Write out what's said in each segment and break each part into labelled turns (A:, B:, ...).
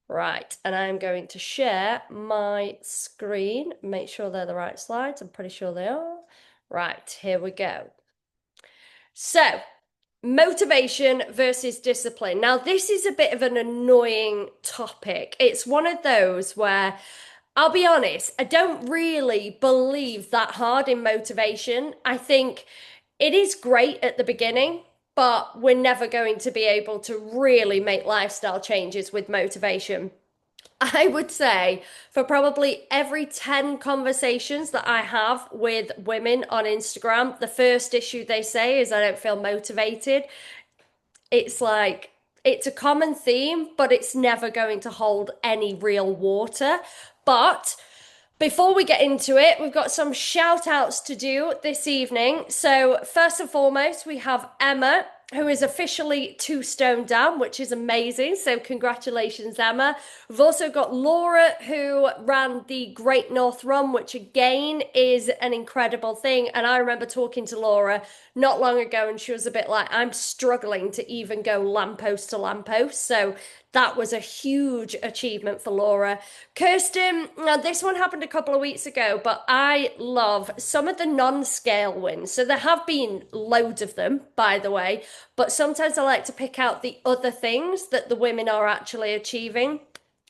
A: Right, and I'm going to share my screen. Make sure they're the right slides. I'm pretty sure they are. Right, here we go. So, motivation versus discipline. Now, this is a bit of an annoying topic. It's one of those where I'll be honest, I don't really believe that hard in motivation. I think it is great at the beginning, but we're never going to be able to really make lifestyle changes with motivation. I would say for probably every 10 conversations that I have with women on Instagram, the first issue they say is I don't feel motivated. It's like, it's a common theme, but it's never going to hold any real water. But before we get into it, we've got some shout outs to do this evening. So, first and foremost, we have Emma, who is officially 2 stone down, which is amazing. So, congratulations, Emma. We've also got Laura, who ran the Great North Run, which again is an incredible thing. And I remember talking to Laura not long ago, and she was a bit like, I'm struggling to even go lamppost to lamppost. So, that was a huge achievement for Laura. Kirsten, now this one happened a couple of weeks ago, but I love some of the non-scale wins. So there have been loads of them, by the way, but sometimes I like to pick out the other things that the women are actually achieving.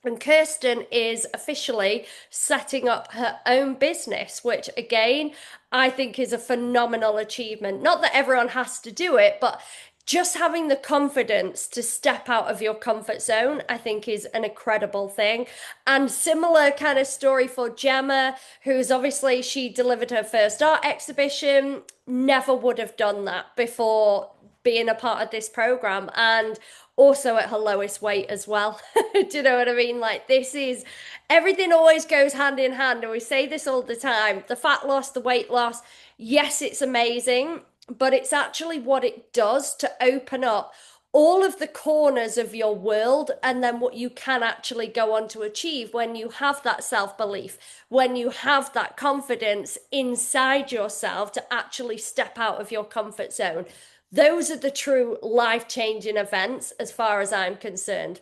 A: And Kirsten is officially setting up her own business, which again, I think is a phenomenal achievement. Not that everyone has to do it, but just having the confidence to step out of your comfort zone, I think is an incredible thing. And similar kind of story for Gemma, who's obviously she delivered her first art exhibition, never would have done that before being a part of this program, and also at her lowest weight as well. Do you know what I mean? Like, this is everything always goes hand in hand, and we say this all the time. The fat loss, the weight loss, yes, it's amazing, but it's actually what it does to open up all of the corners of your world, and then what you can actually go on to achieve when you have that self-belief, when you have that confidence inside yourself to actually step out of your comfort zone. Those are the true life-changing events as far as I'm concerned.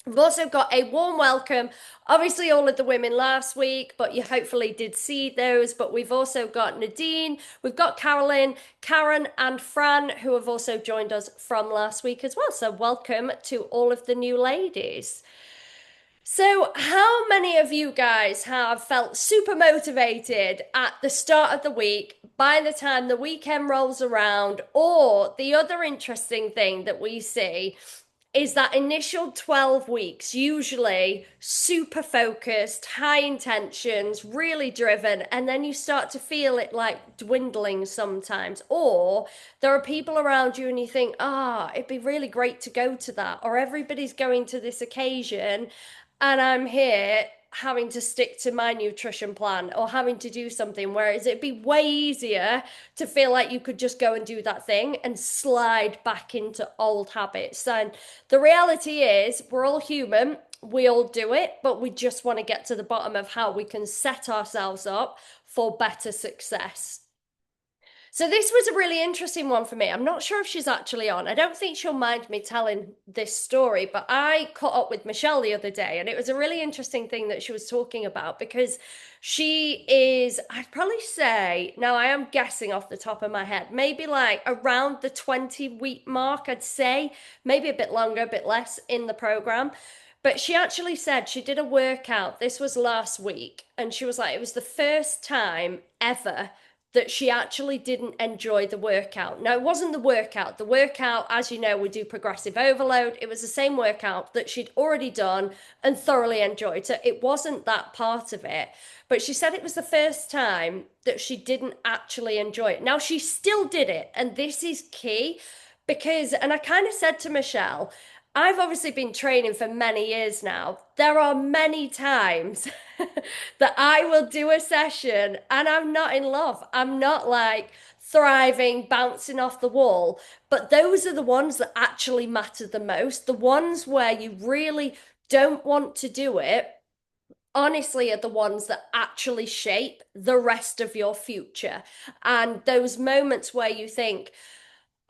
A: We've also got a warm welcome. Obviously, all of the women last week, but you hopefully did see those. But we've also got Nadine, we've got Carolyn, Karen, and Fran, who have also joined us from last week as well. So, welcome to all of the new ladies. So, how many of you guys have felt super motivated at the start of the week by the time the weekend rolls around? Or the other interesting thing that we see is that initial 12 weeks, usually super focused, high intentions, really driven, and then you start to feel it like dwindling sometimes. Or there are people around you and you think, it'd be really great to go to that, or everybody's going to this occasion, and I'm here having to stick to my nutrition plan or having to do something, whereas it'd be way easier to feel like you could just go and do that thing and slide back into old habits. And the reality is, we're all human, we all do it, but we just want to get to the bottom of how we can set ourselves up for better success. So this was a really interesting one for me. I'm not sure if she's actually on. I don't think she'll mind me telling this story, but I caught up with Michelle the other day, and it was a really interesting thing that she was talking about because she is, I'd probably say, now I am guessing off the top of my head, maybe like around the 20-week mark, I'd say, maybe a bit longer, a bit less in the program. But she actually said she did a workout. This was last week, and she was like, it was the first time ever that she actually didn't enjoy the workout. Now, it wasn't the workout. The workout, as you know, we do progressive overload. It was the same workout that she'd already done and thoroughly enjoyed. So it wasn't that part of it. But she said it was the first time that she didn't actually enjoy it. Now, she still did it. And this is key because, and I kind of said to Michelle, I've obviously been training for many years now. There are many times that I will do a session and I'm not in love. I'm not like thriving, bouncing off the wall. But those are the ones that actually matter the most. The ones where you really don't want to do it, honestly, are the ones that actually shape the rest of your future. And those moments where you think,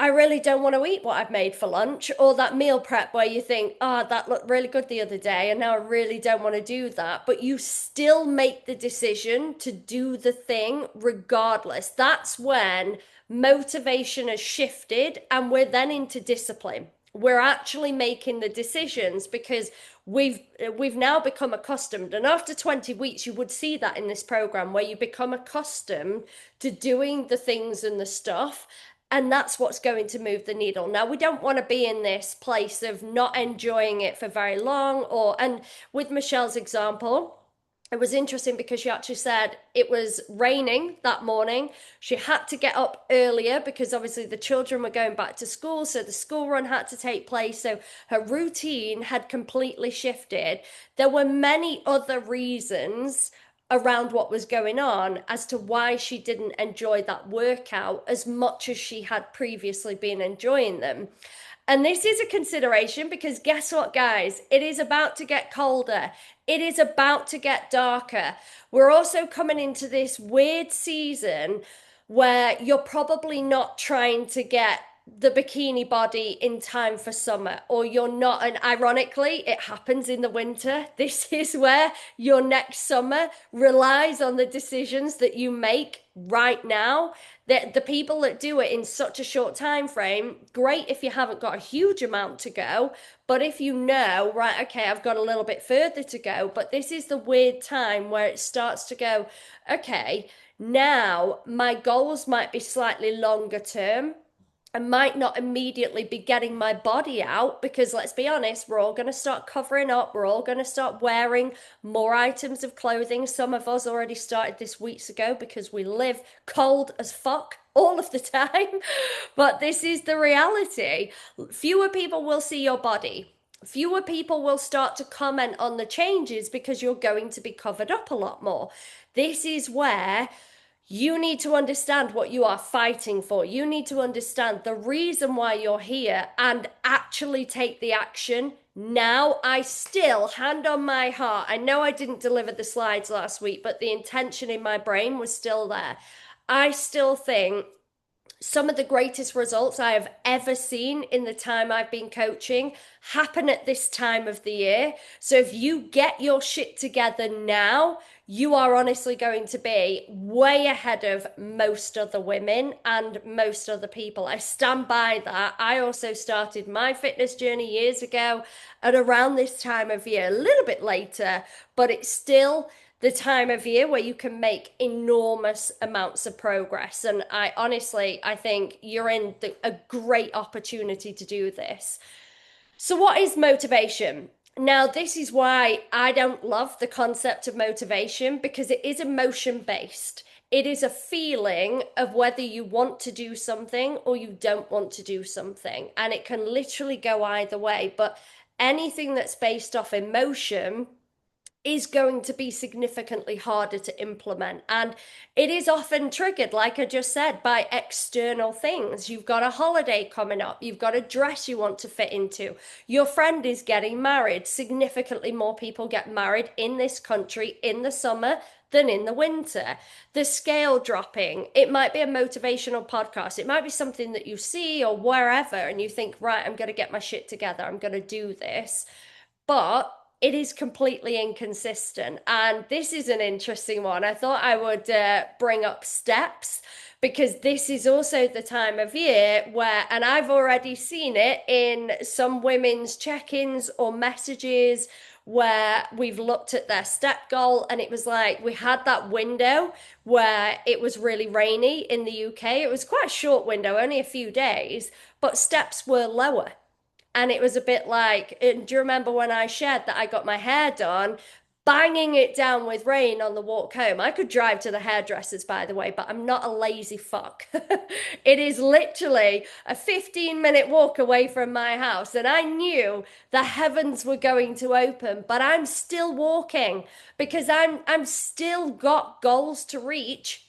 A: I really don't want to eat what I've made for lunch, or that meal prep where you think, oh, that looked really good the other day, and now I really don't want to do that. But you still make the decision to do the thing regardless. That's when motivation has shifted, and we're then into discipline. We're actually making the decisions because we've we've now become accustomed. And after 20 weeks, you would see that in this program where you become accustomed to doing the things and the stuff, and that's what's going to move the needle. Now, we don't want to be in this place of not enjoying it for very long, and with Michelle's example, it was interesting because she actually said it was raining that morning. She had to get up earlier because obviously the children were going back to school, so the school run had to take place. So her routine had completely shifted. There were many other reasons around what was going on as to why she didn't enjoy that workout as much as she had previously been enjoying them. And this is a consideration because guess what, guys? It is about to get colder. It is about to get darker. We're also coming into this weird season where you're probably not trying to get the bikini body in time for summer, or you're not. And ironically, it happens in the winter. This is where your next summer relies on the decisions that you make right now. That the people that do it in such a short time frame, great if you haven't got a huge amount to go, but if you know, right, okay, I've got a little bit further to go, but this is the weird time where it starts to go, okay, now my goals might be slightly longer term. I might not immediately be getting my body out because let's be honest, we're all going to start covering up. We're all going to start wearing more items of clothing. Some of us already started this weeks ago because we live cold as fuck all of the time. But this is the reality. Fewer people will see your body. Fewer people will start to comment on the changes because you're going to be covered up a lot more. This is where you need to understand what you are fighting for. You need to understand the reason why you're here and actually take the action now. I still, hand on my heart, I know I didn't deliver the slides last week, but the intention in my brain was still there. I still think some of the greatest results I have ever seen in the time I've been coaching happen at this time of the year. So if you get your shit together now, you are honestly going to be way ahead of most other women and most other people. I stand by that. I also started my fitness journey years ago at around this time of year, a little bit later, but it's still the time of year where you can make enormous amounts of progress. And I honestly, I think you're in a great opportunity to do this. So, what is motivation? Now, this is why I don't love the concept of motivation because it is emotion based. It is a feeling of whether you want to do something or you don't want to do something. And it can literally go either way. But anything that's based off emotion is going to be significantly harder to implement. And it is often triggered, like I just said, by external things. You've got a holiday coming up, you've got a dress you want to fit into, your friend is getting married. Significantly more people get married in this country in the summer than in the winter. The scale dropping, it might be a motivational podcast, it might be something that you see or wherever, and you think, right, I'm going to get my shit together, I'm going to do this. But it is completely inconsistent. And this is an interesting one. I thought I would bring up steps because this is also the time of year where, and I've already seen it in some women's check ins or messages where we've looked at their step goal and it was like we had that window where it was really rainy in the UK. It was quite a short window, only a few days, but steps were lower. And it was a bit like, do you remember when I shared that I got my hair done, banging it down with rain on the walk home? I could drive to the hairdressers, by the way, but I'm not a lazy fuck. It is literally a 15-minute walk away from my house. And I knew the heavens were going to open, but I'm still walking because I'm still got goals to reach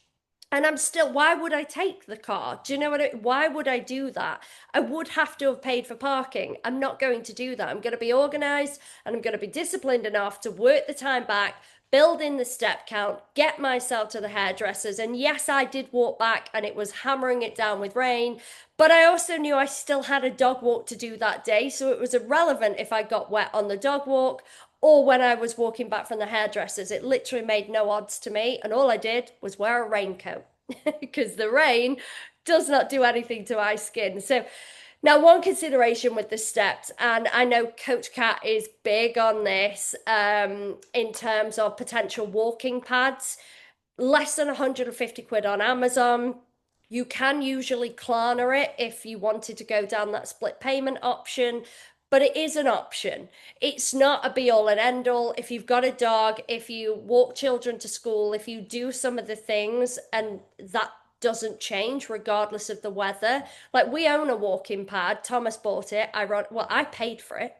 A: And I'm still, why would I take the car? Do you know what why would I do that? I would have to have paid for parking. I'm not going to do that. I'm going to be organized and I'm going to be disciplined enough to work the time back, build in the step count, get myself to the hairdressers. And yes, I did walk back and it was hammering it down with rain, but I also knew I still had a dog walk to do that day. So it was irrelevant if I got wet on the dog walk or when I was walking back from the hairdressers. It literally made no odds to me. And all I did was wear a raincoat because the rain does not do anything to my skin. So now one consideration with the steps, and I know Coach Cat is big on this in terms of potential walking pads, less than 150 quid on Amazon. You can usually Klarna it if you wanted to go down that split payment option, but it is an option. It's not a be all and end all. If you've got a dog, if you walk children to school, if you do some of the things and that doesn't change regardless of the weather. Like we own a walking pad. Thomas bought it. I paid for it.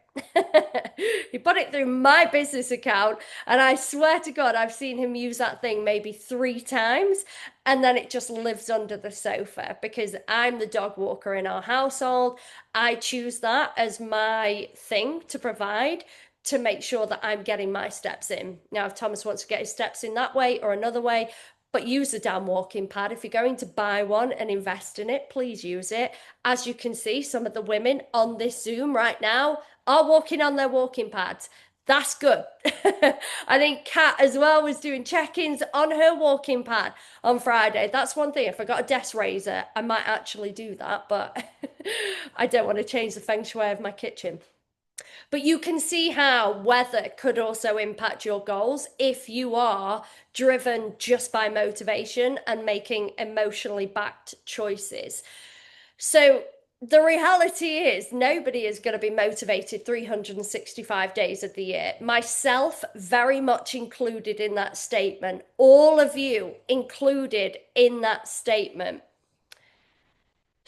A: He put it through my business account, and I swear to God, I've seen him use that thing maybe 3 times, and then it just lives under the sofa because I'm the dog walker in our household. I choose that as my thing to provide to make sure that I'm getting my steps in. Now, if Thomas wants to get his steps in that way or another way, but use the damn walking pad. If you're going to buy one and invest in it, please use it. As you can see, some of the women on this Zoom right now are walking on their walking pads. That's good. I think Kat as well was doing check-ins on her walking pad on Friday. That's one thing. If I got a desk raiser, I might actually do that, but I don't want to change the feng shui of my kitchen. But you can see how weather could also impact your goals if you are driven just by motivation and making emotionally backed choices. So the reality is nobody is going to be motivated 365 days of the year. Myself very much included in that statement. All of you included in that statement.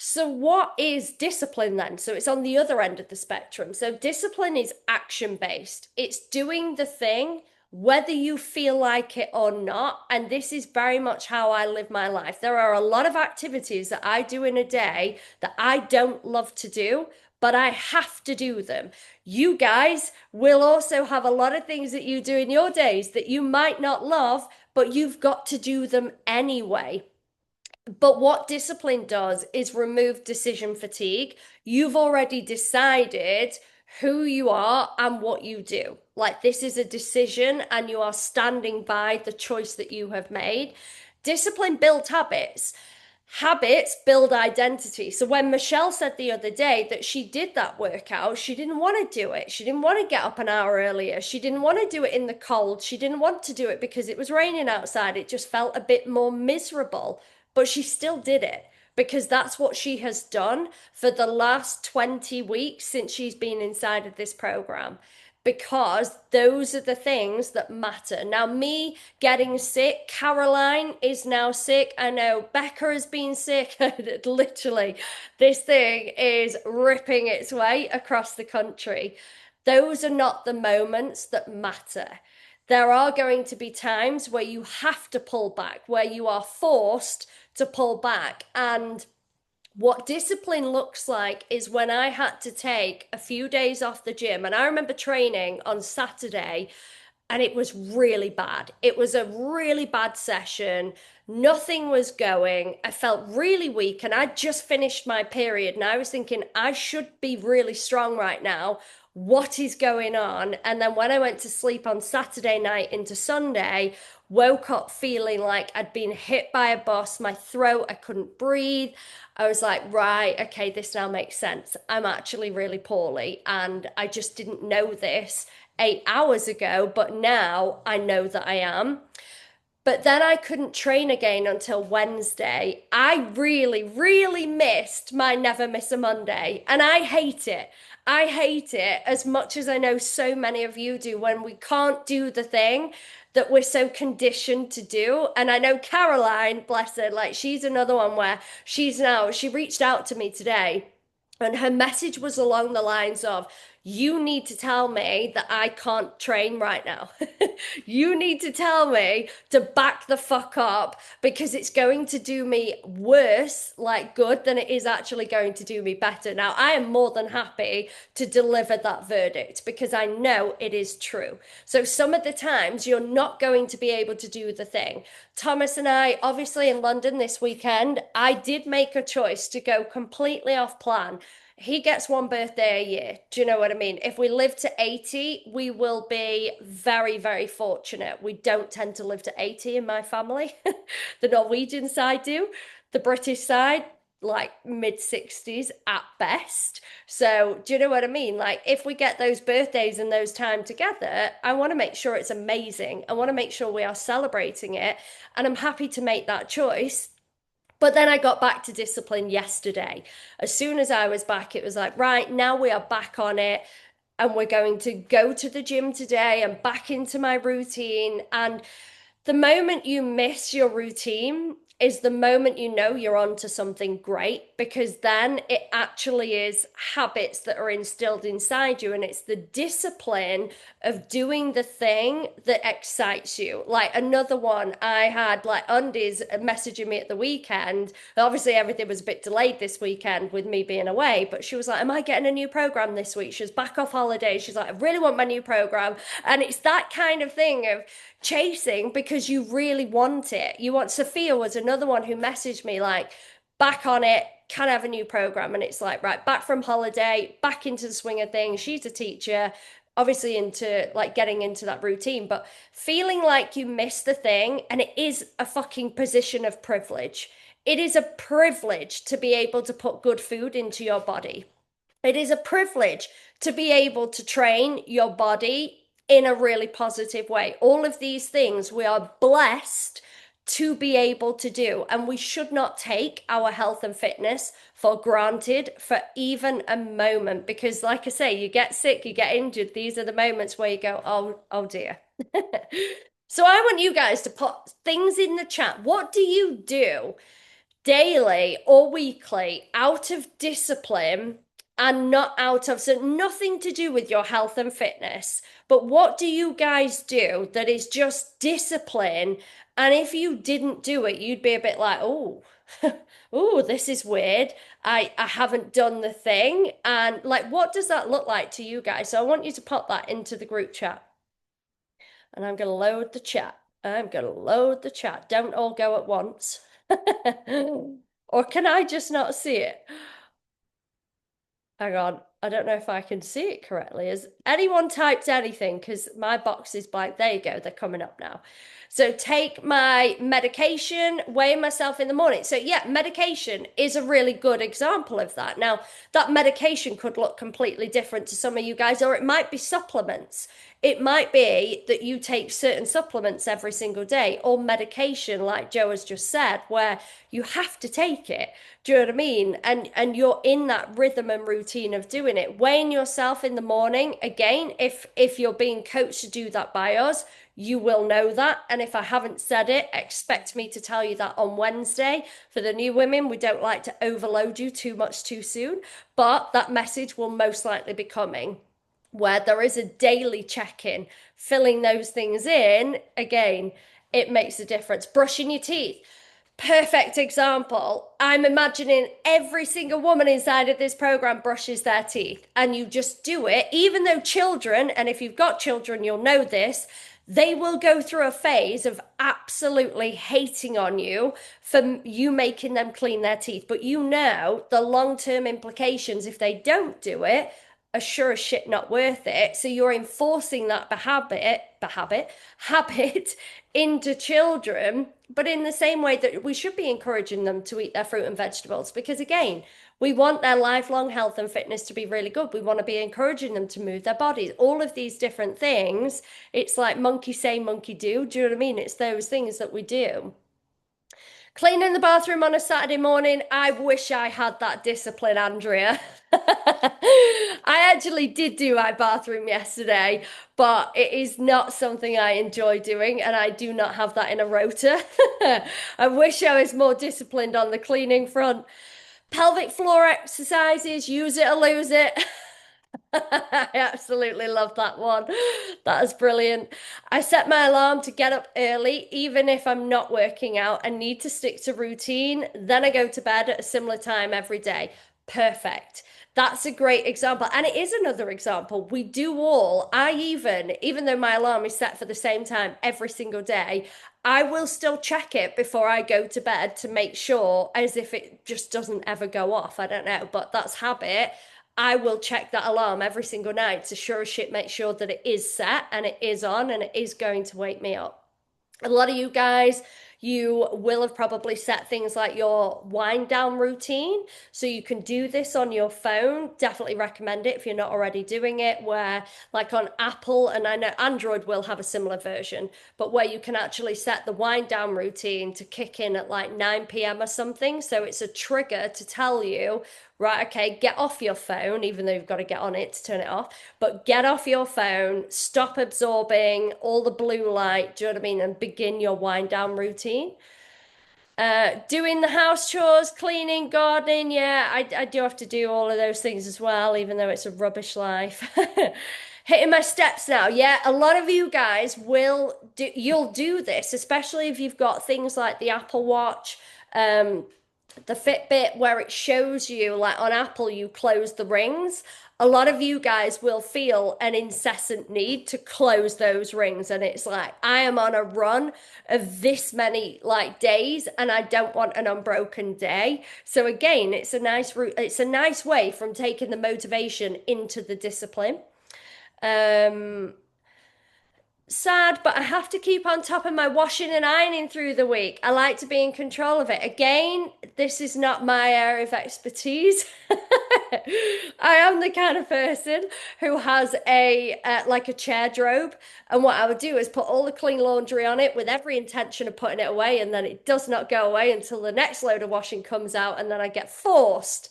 A: So, what is discipline then? So, it's on the other end of the spectrum. So, discipline is action based, it's doing the thing whether you feel like it or not. And this is very much how I live my life. There are a lot of activities that I do in a day that I don't love to do, but I have to do them. You guys will also have a lot of things that you do in your days that you might not love, but you've got to do them anyway. But what discipline does is remove decision fatigue. You've already decided who you are and what you do. Like this is a decision and you are standing by the choice that you have made. Discipline builds habits. Habits build identity. So when Michelle said the other day that she did that workout, she didn't want to do it. She didn't want to get up an hour earlier. She didn't want to do it in the cold. She didn't want to do it because it was raining outside. It just felt a bit more miserable, but she still did it because that's what she has done for the last 20 weeks since she's been inside of this program. Because those are the things that matter. Now, me getting sick, Caroline is now sick. I know Becca has been sick. Literally, this thing is ripping its way across the country. Those are not the moments that matter. There are going to be times where you have to pull back, where you are forced to pull back. And what discipline looks like is when I had to take a few days off the gym. And I remember training on Saturday and it was really bad. It was a really bad session. Nothing was going. I felt really weak and I'd just finished my period. And I was thinking, I should be really strong right now. What is going on? And then when I went to sleep on Saturday night into Sunday, woke up feeling like I'd been hit by a bus, my throat, I couldn't breathe. I was like, right, okay, this now makes sense. I'm actually really poorly, and I just didn't know this 8 hours ago, but now I know that I am. But then I couldn't train again until Wednesday. I really, really missed my Never Miss a Monday, and I hate it. I hate it as much as I know so many of you do when we can't do the thing that we're so conditioned to do. And I know Caroline, bless her, like she's another one where she reached out to me today and her message was along the lines of, you need to tell me that I can't train right now. You need to tell me to back the fuck up because it's going to do me worse, like good, than it is actually going to do me better. Now, I am more than happy to deliver that verdict because I know it is true. So, some of the times you're not going to be able to do the thing. Thomas and I, obviously in London this weekend, I did make a choice to go completely off plan. He gets one birthday a year. Do you know what I mean? If we live to 80, we will be very, very fortunate. We don't tend to live to 80 in my family. The Norwegian side do, the British side, like mid 60s at best. So, do you know what I mean? Like, if we get those birthdays and those time together, I want to make sure it's amazing. I want to make sure we are celebrating it. And I'm happy to make that choice. But then I got back to discipline yesterday. As soon as I was back, it was like, right, now we are back on it. And we're going to go to the gym today and back into my routine. And the moment you miss your routine is the moment you know you're onto something great because then it actually is habits that are instilled inside you and it's the discipline of doing the thing that excites you. Like another one, I had like Undies messaging me at the weekend. Obviously, everything was a bit delayed this weekend with me being away, but she was like, am I getting a new program this week? She was back off holiday. She's like, I really want my new program. And it's that kind of thing of chasing because you really want it. You want Sophia was another one who messaged me like back on it, can I have a new program? And it's like, right, back from holiday, back into the swing of things. She's a teacher, obviously into like getting into that routine, but feeling like you miss the thing, and it is a fucking position of privilege. It is a privilege to be able to put good food into your body. It is a privilege to be able to train your body in a really positive way. All of these things we are blessed to be able to do. And we should not take our health and fitness for granted for even a moment. Because, like I say, you get sick, you get injured. These are the moments where you go, oh dear. So I want you guys to put things in the chat. What do you do daily or weekly out of discipline and not out of, so nothing to do with your health and fitness, but what do you guys do that is just discipline? And if you didn't do it, you'd be a bit like, oh, oh, this is weird. I haven't done the thing. And like, what does that look like to you guys? So I want you to pop that into the group chat. And I'm going to load the chat. I'm going to load the chat. Don't all go at once. Or can I just not see it? Hang on. I don't know if I can see it correctly. Has anyone typed anything? Because my box is blank. There you go. They're coming up now. So take my medication, weigh myself in the morning. So yeah, medication is a really good example of that. Now, that medication could look completely different to some of you guys, or it might be supplements. It might be that you take certain supplements every single day or medication, like Joe has just said, where you have to take it. Do you know what I mean? And you're in that rhythm and routine of doing it. Weighing yourself in the morning, again, if you're being coached to do that by us, you will know that. And if I haven't said it, expect me to tell you that on Wednesday. For the new women, we don't like to overload you too much too soon, but that message will most likely be coming where there is a daily check-in, filling those things in. Again, it makes a difference. Brushing your teeth. Perfect example. I'm imagining every single woman inside of this program brushes their teeth, and you just do it, even though children, and if you've got children, you'll know this, they will go through a phase of absolutely hating on you for you making them clean their teeth. But you know the long-term implications if they don't do it are sure as shit not worth it. So you're enforcing that habit into children, but in the same way that we should be encouraging them to eat their fruit and vegetables, because again, we want their lifelong health and fitness to be really good. We want to be encouraging them to move their bodies. All of these different things. It's like monkey say, monkey do. Do you know what I mean? It's those things that we do. Cleaning the bathroom on a Saturday morning, I wish I had that discipline, Andrea. I actually did do my bathroom yesterday, but it is not something I enjoy doing, and I do not have that in a rota. I wish I was more disciplined on the cleaning front. Pelvic floor exercises, use it or lose it. I absolutely love that one. That is brilliant. I set my alarm to get up early, even if I'm not working out and need to stick to routine. Then I go to bed at a similar time every day. Perfect. That's a great example. And it is another example. We do all, even though my alarm is set for the same time every single day, I will still check it before I go to bed to make sure, as if it just doesn't ever go off. I don't know, but that's habit. I will check that alarm every single night to sure as shit make sure that it is set and it is on and it is going to wake me up. A lot of you guys, you will have probably set things like your wind down routine. So you can do this on your phone. Definitely recommend it if you're not already doing it, where like on Apple, and I know Android will have a similar version, but where you can actually set the wind down routine to kick in at like 9 p.m. or something. So it's a trigger to tell you, right, okay, get off your phone, even though you've got to get on it to turn it off, but get off your phone, stop absorbing all the blue light, do you know what I mean? And begin your wind down routine. Doing the house chores, cleaning, gardening, yeah, I do have to do all of those things as well, even though it's a rubbish life. Hitting my steps now. Yeah, a lot of you guys you'll do this, especially if you've got things like the Apple Watch. The Fitbit where it shows you, like on Apple, you close the rings. A lot of you guys will feel an incessant need to close those rings. And it's like, I am on a run of this many like days and I don't want an unbroken day. So again, it's a nice route. It's a nice way from taking the motivation into the discipline. Um, Sad, but I have to keep on top of my washing and ironing through the week. I like to be in control of it. Again, this is not my area of expertise. I am the kind of person who has a like a chair drobe, and what I would do is put all the clean laundry on it with every intention of putting it away, and then it does not go away until the next load of washing comes out, and then I get forced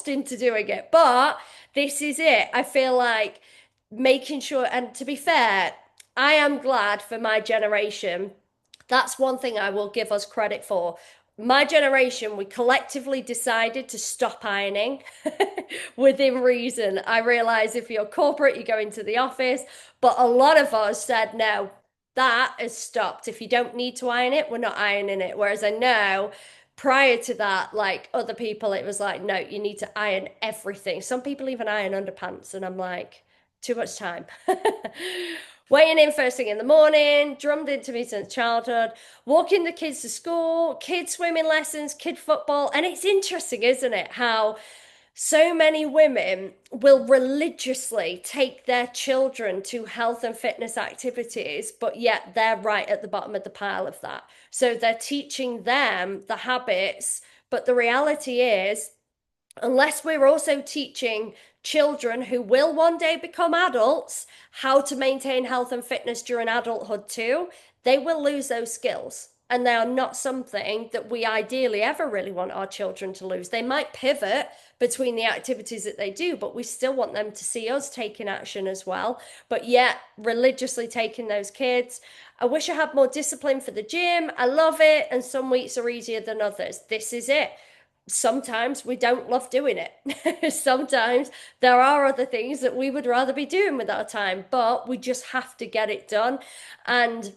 A: into doing it. But this is it. I feel like making sure, and to be fair, I am glad for my generation. That's one thing I will give us credit for. My generation, we collectively decided to stop ironing within reason. I realize if you're corporate, you go into the office, but a lot of us said, no, that has stopped. If you don't need to iron it, we're not ironing it. Whereas I know prior to that, like other people, it was like, no, you need to iron everything. Some people even iron underpants, and I'm like, too much time. Weighing in first thing in the morning, drummed into me since childhood, walking the kids to school, kid swimming lessons, kid football. And it's interesting, isn't it? How so many women will religiously take their children to health and fitness activities, but yet they're right at the bottom of the pile of that. So they're teaching them the habits, but the reality is, unless we're also teaching children who will one day become adults how to maintain health and fitness during adulthood too, they will lose those skills. And they are not something that we ideally ever really want our children to lose. They might pivot between the activities that they do, but we still want them to see us taking action as well. But yet, religiously taking those kids. I wish I had more discipline for the gym. I love it. And some weeks are easier than others. This is it. Sometimes we don't love doing it. Sometimes there are other things that we would rather be doing with our time, but we just have to get it done. And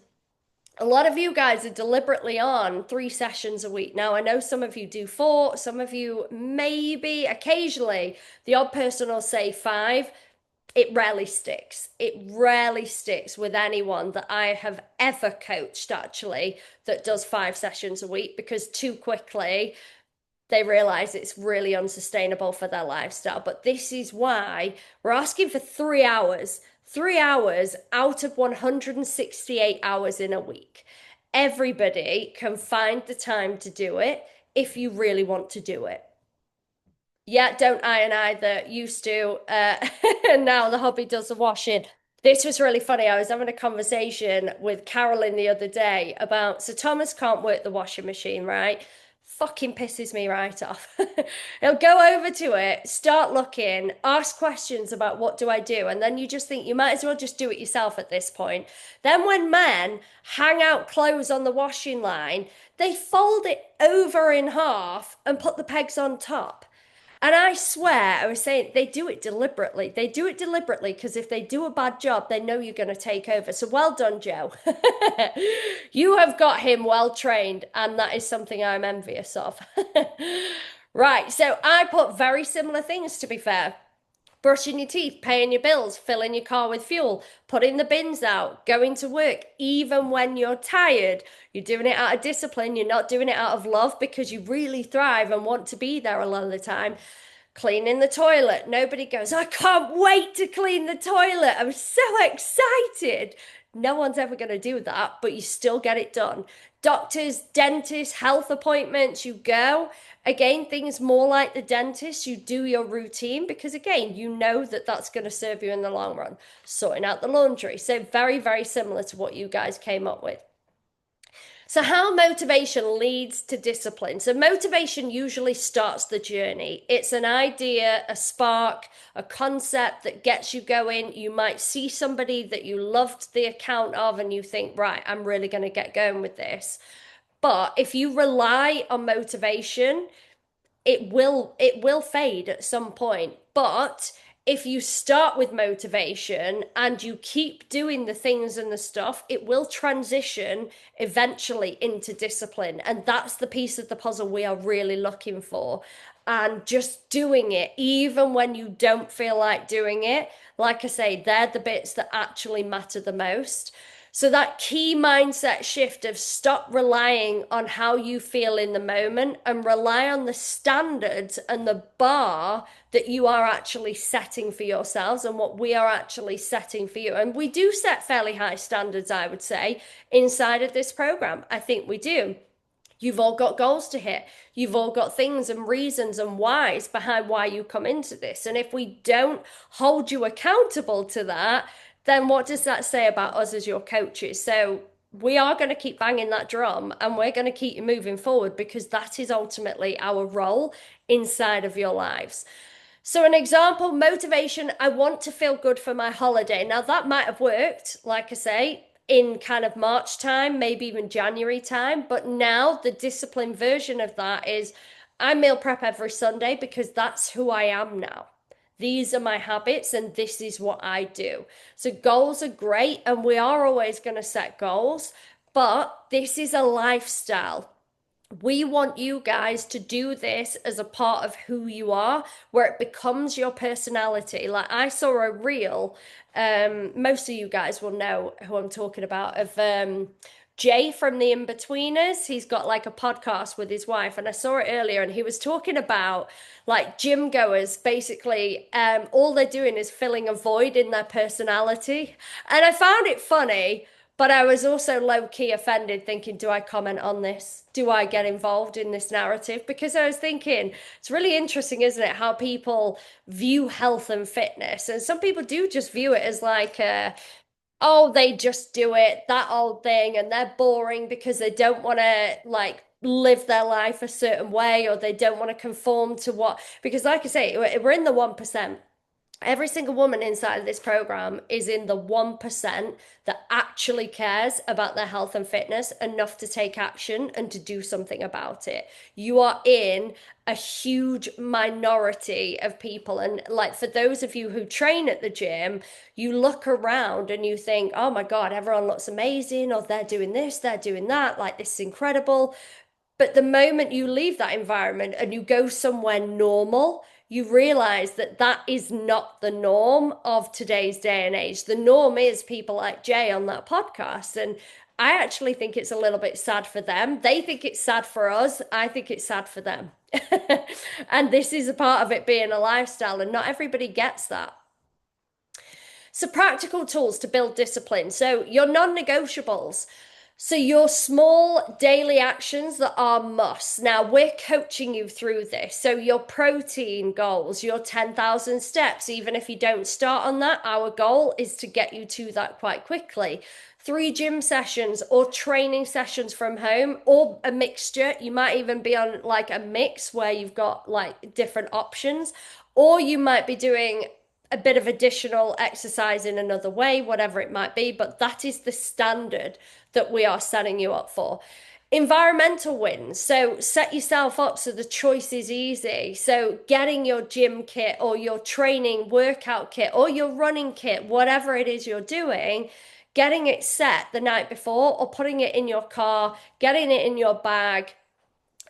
A: a lot of you guys are deliberately on 3 sessions a week. Now, I know some of you do 4, some of you maybe occasionally, the odd person will say 5. It rarely sticks. It rarely sticks with anyone that I have ever coached, actually, that does 5 sessions a week, because too quickly they realize it's really unsustainable for their lifestyle. But this is why we're asking for 3 hours, 3 hours out of 168 hours in a week. Everybody can find the time to do it if you really want to do it. Yeah, don't iron either. Used to. And now the hobby does the washing. This was really funny. I was having a conversation with Carolyn the other day about, so Thomas can't work the washing machine, right? Fucking pisses me right off. He'll go over to it, start looking, ask questions about what do I do, and then you just think you might as well just do it yourself at this point. Then when men hang out clothes on the washing line, they fold it over in half and put the pegs on top. And I swear, I was saying they do it deliberately. They do it deliberately because if they do a bad job, they know you're going to take over. So well done, Joe. You have got him well trained, and that is something I'm envious of. Right, so I put very similar things to be fair. Brushing your teeth, paying your bills, filling your car with fuel, putting the bins out, going to work, even when you're tired. You're doing it out of discipline. You're not doing it out of love because you really thrive and want to be there a lot of the time. Cleaning the toilet. Nobody goes, I can't wait to clean the toilet. I'm so excited. No one's ever going to do that, but you still get it done. Doctors, dentists, health appointments, you go. Again, things more like the dentist, you do your routine because, again, you know that that's going to serve you in the long run. Sorting out the laundry. So, very, very similar to what you guys came up with. So, how motivation leads to discipline. So, motivation usually starts the journey. It's an idea, a spark, a concept that gets you going. You might see somebody that you loved the account of, and you think, right, I'm really going to get going with this. But if you rely on motivation, it will fade at some point. But if you start with motivation and you keep doing the things and the stuff, it will transition eventually into discipline. And that's the piece of the puzzle we are really looking for. And just doing it, even when you don't feel like doing it, like I say, they're the bits that actually matter the most. So that key mindset shift of stop relying on how you feel in the moment and rely on the standards and the bar that you are actually setting for yourselves and what we are actually setting for you. And we do set fairly high standards, I would say, inside of this program. I think we do. You've all got goals to hit. You've all got things and reasons and whys behind why you come into this. And if we don't hold you accountable to that, then what does that say about us as your coaches? So we are going to keep banging that drum and we're going to keep you moving forward because that is ultimately our role inside of your lives. So, an example, motivation, I want to feel good for my holiday. Now, that might have worked, like I say, in kind of March time, maybe even January time. But now the disciplined version of that is I meal prep every Sunday because that's who I am now. These are my habits and this is what I do. So, goals are great and we are always going to set goals, but this is a lifestyle. We want you guys to do this as a part of who you are, where it becomes your personality. Like I saw a reel, most of you guys will know who I'm talking about, of Jay from the In-Betweeners. He's got like a podcast with his wife, and I saw it earlier, and he was talking about like gym goers basically all they're doing is filling a void in their personality. And I found it funny. But I was also low key offended, thinking, do I comment on this? Do I get involved in this narrative? Because I was thinking, it's really interesting, isn't it, how people view health and fitness. And some people do just view it as like, oh, they just do it, that old thing, and they're boring because they don't want to like live their life a certain way or they don't want to conform to what, because like I say, we're in the 1%. Every single woman inside of this program is in the 1% that actually cares about their health and fitness enough to take action and to do something about it. You are in a huge minority of people. And like for those of you who train at the gym, you look around and you think, oh my God, everyone looks amazing, or they're doing this, they're doing that, like this is incredible. But the moment you leave that environment and you go somewhere normal, you realize that that is not the norm of today's day and age. The norm is people like Jay on that podcast. And I actually think it's a little bit sad for them. They think it's sad for us. I think it's sad for them. And this is a part of it being a lifestyle, and not everybody gets that. So, practical tools to build discipline. So, your non negotiables. So, your small daily actions that are musts. Now, we're coaching you through this. So, your protein goals, your 10,000 steps, even if you don't start on that, our goal is to get you to that quite quickly. 3 gym sessions or training sessions from home, or a mixture. You might even be on like a mix where you've got like different options, or you might be doing a bit of additional exercise in another way, whatever it might be, but that is the standard that we are setting you up for. Environmental wins. So set yourself up so the choice is easy. So getting your gym kit or your training workout kit or your running kit, whatever it is you're doing, getting it set the night before or putting it in your car, getting it in your bag,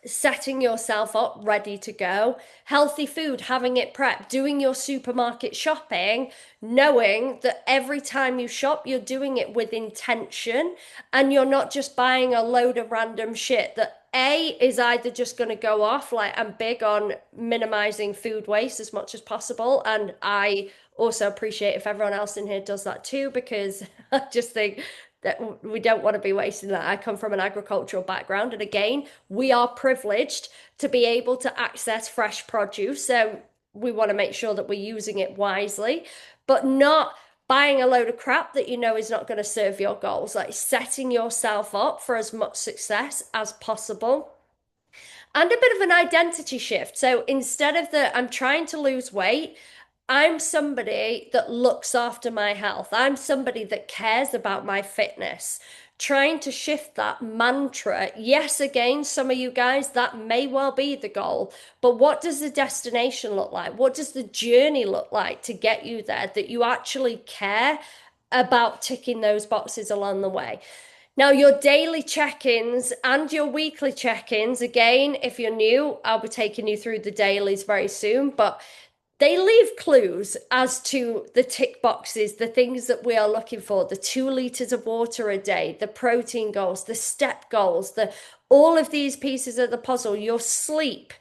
A: setting yourself up ready to go. Healthy food, having it prepped, doing your supermarket shopping, knowing that every time you shop, you're doing it with intention and you're not just buying a load of random shit that A is either just going to go off. Like, I'm big on minimizing food waste as much as possible. And I also appreciate if everyone else in here does that too, because I just think that we don't want to be wasting that. I come from an agricultural background, and again, we are privileged to be able to access fresh produce. So we want to make sure that we're using it wisely, but not buying a load of crap that you know is not going to serve your goals, like setting yourself up for as much success as possible. And a bit of an identity shift. So instead of I'm trying to lose weight, I'm somebody that looks after my health. I'm somebody that cares about my fitness. Trying to shift that mantra. Yes, again, some of you guys, that may well be the goal, but what does the destination look like? What does the journey look like to get you there that you actually care about ticking those boxes along the way? Now, your daily check ins and your weekly check ins, again, if you're new, I'll be taking you through the dailies very soon, but they leave clues as to the tick boxes, the things that we are looking for, the 2 liters of water a day, the protein goals, the step goals, the all of these pieces of the puzzle, your sleep,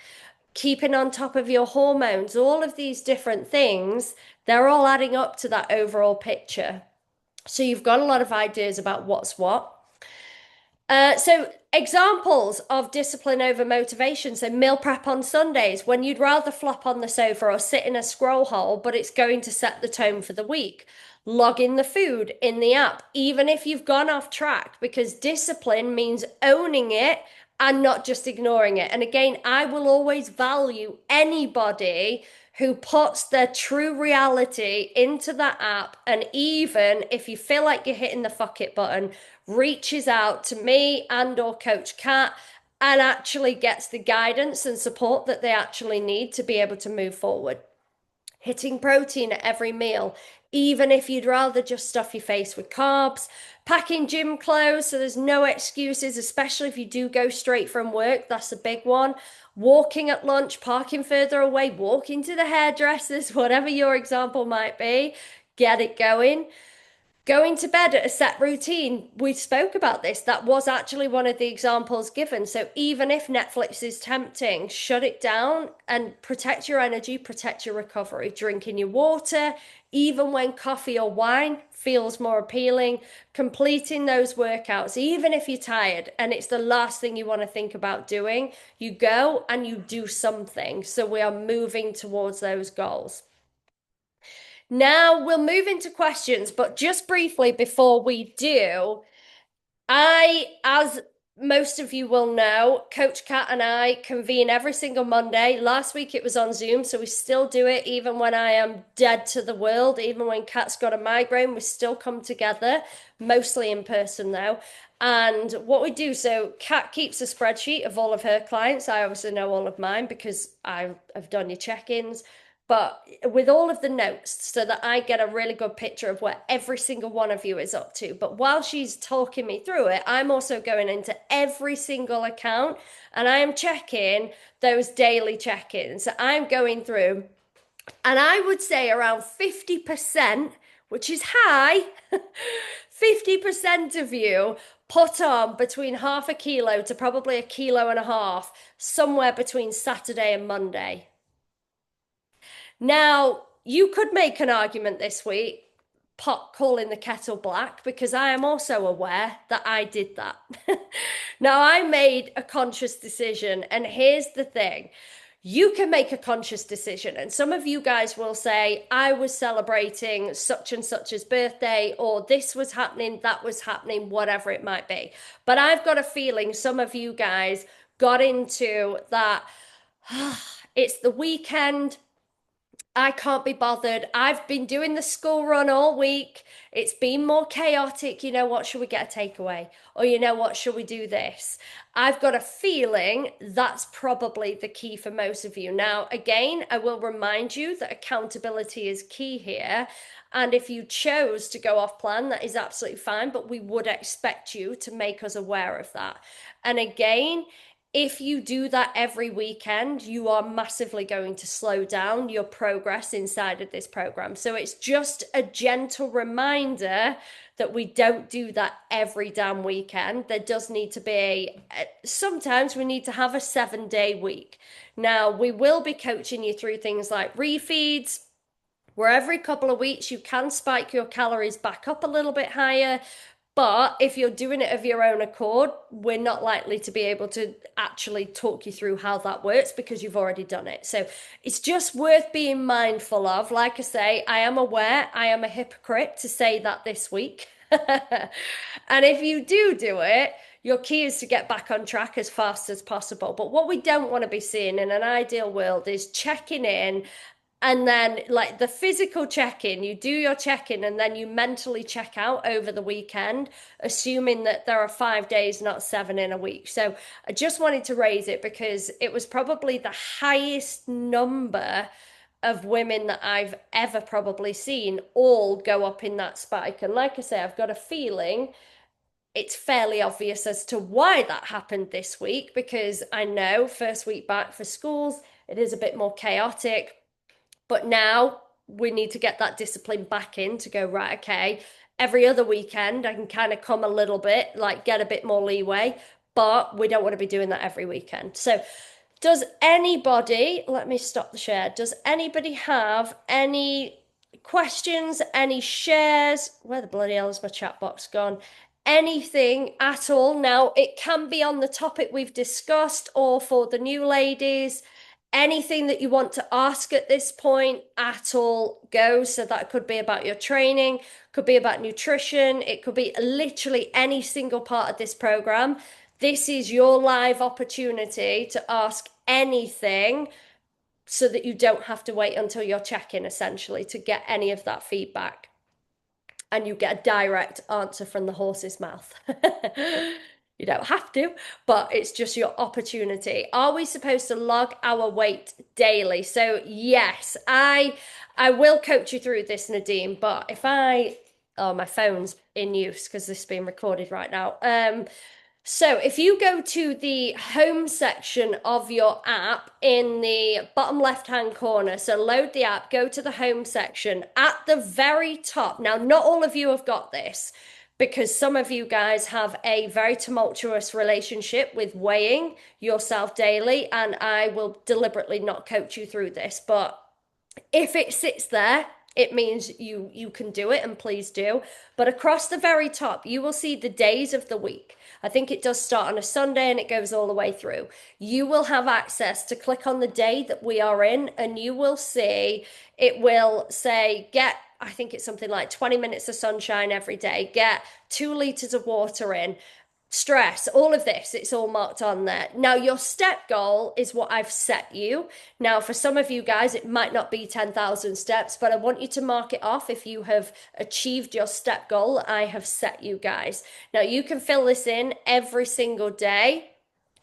A: keeping on top of your hormones, all of these different things, they're all adding up to that overall picture. So you've got a lot of ideas about what's what. So examples of discipline over motivation. So meal prep on Sundays when you'd rather flop on the sofa or sit in a scroll hole, but it's going to set the tone for the week. Log in the food in the app, even if you've gone off track, because discipline means owning it and not just ignoring it. And again, I will always value anybody who puts their true reality into that app. And even if you feel like you're hitting the fuck it button, reaches out to me and or Coach Kat and actually gets the guidance and support that they actually need to be able to move forward. Hitting protein at every meal, even if you'd rather just stuff your face with carbs. Packing gym clothes so there's no excuses, especially if you do go straight from work. That's a big one. Walking at lunch, parking further away, walking to the hairdressers, whatever your example might be, get it going. Going to bed at a set routine, we spoke about this. That was actually one of the examples given. So even if Netflix is tempting, shut it down and protect your energy, protect your recovery. Drinking your water, even when coffee or wine feels more appealing. Completing those workouts, even if you're tired and it's the last thing you want to think about doing, you go and you do something. So we are moving towards those goals. Now we'll move into questions, but just briefly before we do, as most of you will know, Coach Kat and I convene every single Monday. Last week it was on Zoom, so we still do it even when I am dead to the world, even when Kat's got a migraine, we still come together, mostly in person though. And what we do, so Kat keeps a spreadsheet of all of her clients. I obviously know all of mine because I've done your check-ins, but with all of the notes so that I get a really good picture of where every single one of you is up to. But while she's talking me through it, I'm also going into every single account and I am checking those daily check-ins. So I'm going through, and I would say around 50%, which is high, 50% of you put on between half a kilo to probably a kilo and a half somewhere between Saturday and Monday. Now, you could make an argument this week, pot calling the kettle black, because I am also aware that I did that. Now, I made a conscious decision, and here's the thing. You can make a conscious decision, and some of you guys will say, I was celebrating such and such's birthday, or this was happening, that was happening, whatever it might be. But I've got a feeling some of you guys got into that, it's the weekend, I can't be bothered. I've been doing the school run all week. It's been more chaotic. You know what? Should we get a takeaway? Or you know what? Should we do this? I've got a feeling that's probably the key for most of you. Now, again, I will remind you that accountability is key here. And if you chose to go off plan, that is absolutely fine, but we would expect you to make us aware of that. And again, if you do that every weekend, you are massively going to slow down your progress inside of this program. So it's just a gentle reminder that we don't do that every damn weekend. There does need to be, sometimes we need to have a 7-day week. Now, we will be coaching you through things like refeeds, where every couple of weeks you can spike your calories back up a little bit higher. But if you're doing it of your own accord, we're not likely to be able to actually talk you through how that works because you've already done it. So it's just worth being mindful of. Like I say, I am aware I am a hypocrite to say that this week. And if you do it, your key is to get back on track as fast as possible. But what we don't want to be seeing in an ideal world is checking in and then, like the physical check in, you do your check in and then you mentally check out over the weekend, assuming that there are 5 days, not 7 in a week. So I just wanted to raise it because it was probably the highest number of women that I've ever probably seen all go up in that spike. And like I say, I've got a feeling it's fairly obvious as to why that happened this week because I know first week back for schools, it is a bit more chaotic. But now we need to get that discipline back in to go, right, okay, every other weekend I can kind of come a little bit, like get a bit more leeway, but we don't want to be doing that every weekend. So, does anybody, let me stop the share, does anybody have any questions, any shares? Where the bloody hell is my chat box gone? Anything at all? Now, it can be on the topic we've discussed or for the new ladies anything that you want to ask at this point at all goes. So that could be about your training, could be about nutrition, it could be literally any single part of this program. This is your live opportunity to ask anything so that you don't have to wait until your check-in essentially to get any of that feedback and you get a direct answer from the horse's mouth. You don't have to, but it's just your opportunity. Are we supposed to log our weight daily? So yes, I will coach you through this, Nadine, but if oh, my phone's in use because this is being recorded right now. So if you go to the home section of your app in the bottom left-hand corner, so load the app, go to the home section at the very top. Now, not all of you have got this because some of you guys have a very tumultuous relationship with weighing yourself daily, and I will deliberately not coach you through this, but if it sits there, it means you can do it, and please do. But across the very top, you will see the days of the week. I think it does start on a Sunday and it goes all the way through. You will have access to click on the day that we are in, and you will see it will say, get, I think it's something like 20 minutes of sunshine every day, get 2 liters of water in, stress, all of this, it's all marked on there. Now, your step goal is what I've set you. Now, for some of you guys, it might not be 10,000 steps, but I want you to mark it off if you have achieved your step goal I have set you guys. Now, you can fill this in every single day.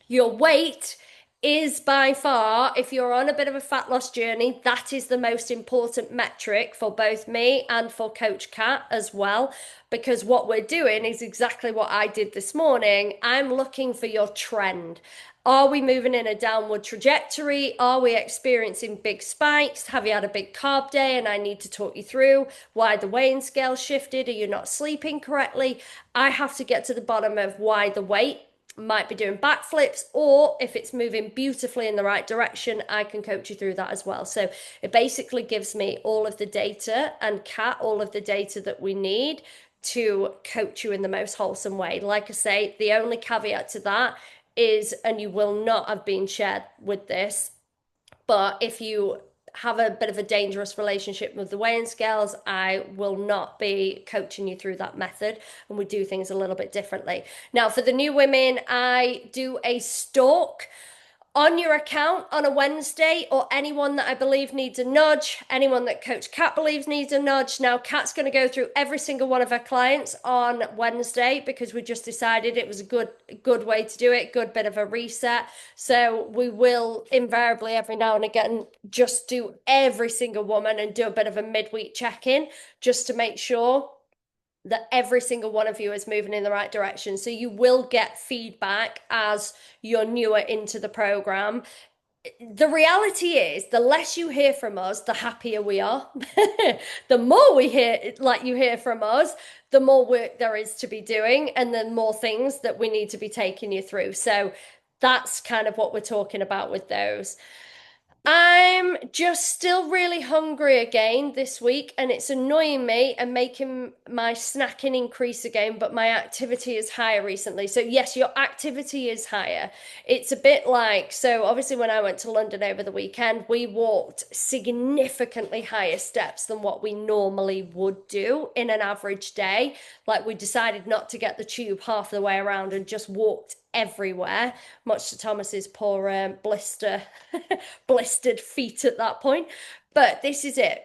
A: Your weight is by far, if you're on a bit of a fat loss journey, that is the most important metric for both me and for Coach Kat as well. Because what we're doing is exactly what I did this morning. I'm looking for your trend. Are we moving in a downward trajectory? Are we experiencing big spikes? Have you had a big carb day and I need to talk you through why the weighing scale shifted? Are you not sleeping correctly? I have to get to the bottom of why the weight might be doing backflips, or if it's moving beautifully in the right direction, I can coach you through that as well. So it basically gives me all of the data, and Kat all of the data that we need to coach you in the most wholesome way. Like I say, the only caveat to that is, and you will not have been shared with this, but if you have a bit of a dangerous relationship with the weighing scales, I will not be coaching you through that method, and we do things a little bit differently. Now, for the new women, I do a stalk on your account on a Wednesday, or anyone that I believe needs a nudge, anyone that Coach Kat believes needs a nudge. Now, Kat's going to go through every single one of her clients on Wednesday because we just decided it was a good way to do it, good bit of a reset. So we will invariably every now and again just do every single woman and do a bit of a midweek check-in just to make sure that every single one of you is moving in the right direction. So you will get feedback as you're newer into the program. The reality is, the less you hear from us, the happier we are. The more we hear, like you hear from us, the more work there is to be doing, and then more things that we need to be taking you through. So that's kind of what we're talking about with those. I'm just still really hungry again this week, and it's annoying me and making my snacking increase again, but my activity is higher recently. So, yes, your activity is higher. It's a bit like, so obviously, when I went to London over the weekend, we walked significantly higher steps than what we normally would do in an average day. Like, we decided not to get the tube half the way around and just walked everywhere, much to Thomas's poor blistered feet at that point. But this is it.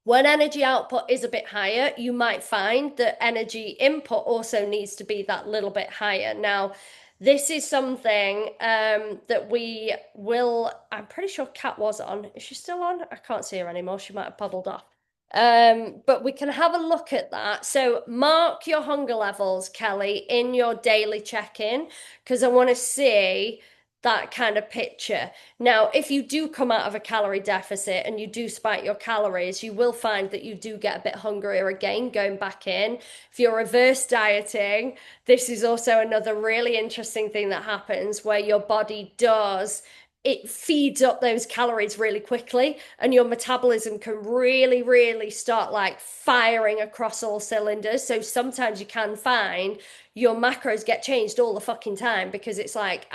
A: When energy output is a bit higher, you might find that energy input also needs to be that little bit higher. Now, this is something that we will, I'm pretty sure Kat was on. Is she still on? I can't see her anymore. She might have bubbled off. But we can have a look at that. So mark your hunger levels, Kelly, in your daily check-in, because I want to see that kind of picture. Now, if you do come out of a calorie deficit and you do spike your calories, you will find that you do get a bit hungrier again going back in. If you're reverse dieting, this is also another really interesting thing that happens where your body does, it feeds up those calories really quickly, and your metabolism can really start like firing across all cylinders. So sometimes you can find your macros get changed all the fucking time because it's like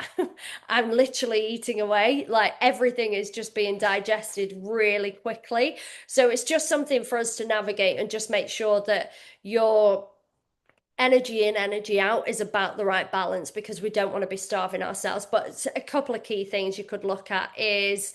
A: I'm literally eating away, like everything is just being digested really quickly. So it's just something for us to navigate and just make sure that your energy in, energy out is about the right balance, because we don't want to be starving ourselves. But a couple of key things you could look at is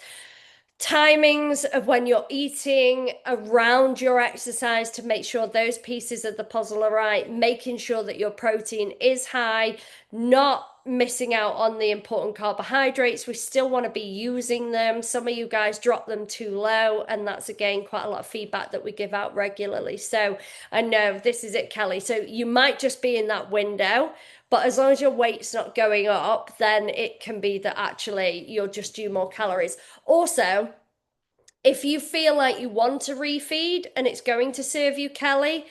A: timings of when you're eating around your exercise to make sure those pieces of the puzzle are right, making sure that your protein is high, not missing out on the important carbohydrates. We still want to be using them. Some of you guys drop them too low, and that's again quite a lot of feedback that we give out regularly. So I know this is it, Kelly. So you might just be in that window, but as long as your weight's not going up, then it can be that actually you'll just do more calories. Also, if you feel like you want to refeed and it's going to serve you, Kelly,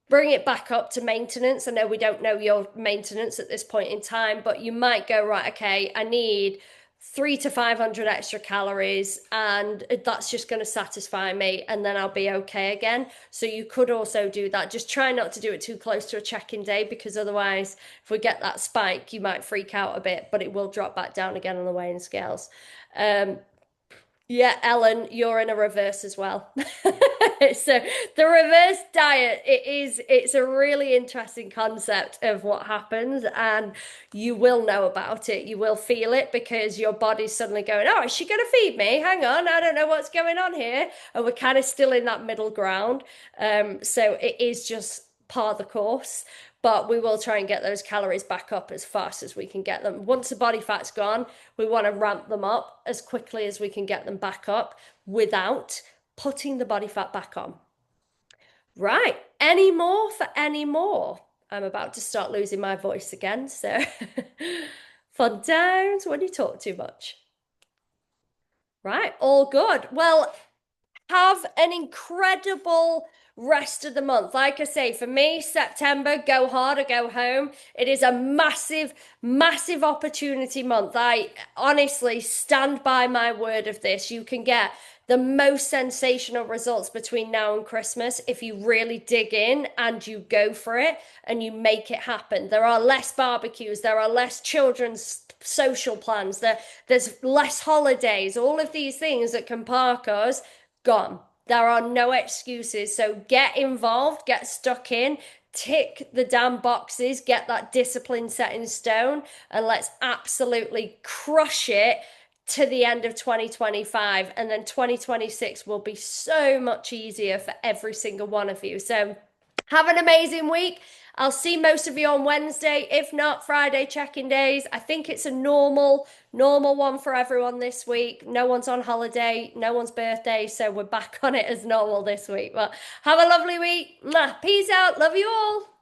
A: bring it back up to maintenance. I know we don't know your maintenance at this point in time, but you might go, right, okay, I need 300 to 500 extra calories, and that's just going to satisfy me, and then I'll be okay again. So you could also do that. Just try not to do it too close to a check-in day, because otherwise, if we get that spike, you might freak out a bit, but it will drop back down again on the weighing scales. Yeah, Ellen, you're in a reverse as well. So the reverse diet, it's a really interesting concept of what happens, and you will know about it. You will feel it because your body's suddenly going, oh, is she going to feed me? Hang on, I don't know what's going on here. And we're kind of still in that middle ground. So it is just par the course, but we will try and get those calories back up as fast as we can get them. Once the body fat's gone, we want to ramp them up as quickly as we can get them back up without putting the body fat back on. Right, any more for any more? I'm about to start losing my voice again, so fun times when you talk too much. Right, all good. Well, have an incredible rest of the month. Like I say, for me, September, go hard or go home. It is a massive opportunity month. I honestly stand by my word of this. You can get the most sensational results between now and Christmas if you really dig in and you go for it and you make it happen. There are less barbecues, there are less children's social plans, there's less holidays, all of these things that can park us, gone. There are no excuses. So get involved, get stuck in, tick the damn boxes, get that discipline set in stone, and let's absolutely crush it to the end of 2025, and then 2026 will be so much easier for every single one of you. So have an amazing week. I'll see most of you on Wednesday, if not Friday check-in days. I think it's a normal one for everyone this week. No one's on holiday, no one's birthday, so we're back on it as normal this week. But have a lovely week. Peace out. Love you all.